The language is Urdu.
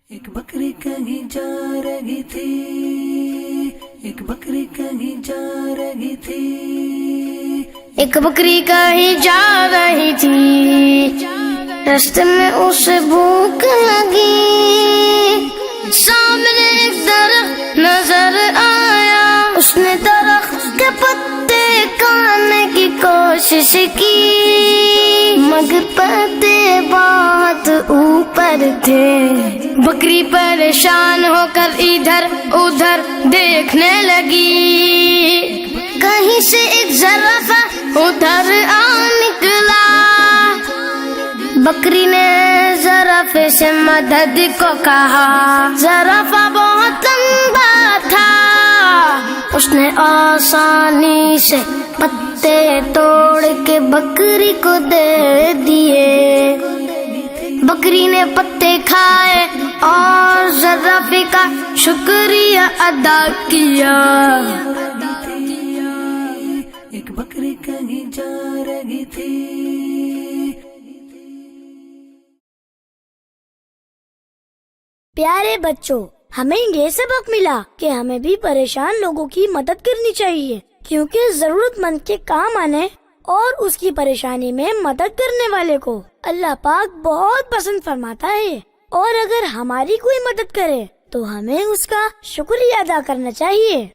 ایک بکری کہیں جا رہی تھی، ایک بکری کہیں جا رہی تھی، ایک بکری کہیں جا رہی تھی، راستے میں اسے بھوک لگی، سامنے ایک درخت نظر آیا، اس نے درخت کے پتے کھانے کی کوشش کی، مگر پتے بہت اوپر تھے، بکری پریشان ہو کر ادھر ادھر دیکھنے لگی، کہیں سے ایک زرافہ ادھر آ نکلا، بکری نے زرافے سے مدد کو کہا، زرافہ بہت لمبا تھا، اس نے آسانی سے پتے توڑ کے بکری کو دے دیے، بکری نے پتے کھائے اور زرافے کا شکریہ ادا کیا۔ ایک بکری کہیں جا رہی تھی۔ پیارے بچوں، ہمیں یہ سبق ملا کہ ہمیں بھی پریشان لوگوں کی مدد کرنی چاہیے، کیونکہ ضرورت مند کے کام آنے اور اس کی پریشانی میں مدد کرنے والے کو اللہ پاک بہت پسند فرماتا ہے، اور اگر ہماری کوئی مدد کرے تو ہمیں اس کا شکریہ ادا کرنا چاہیے۔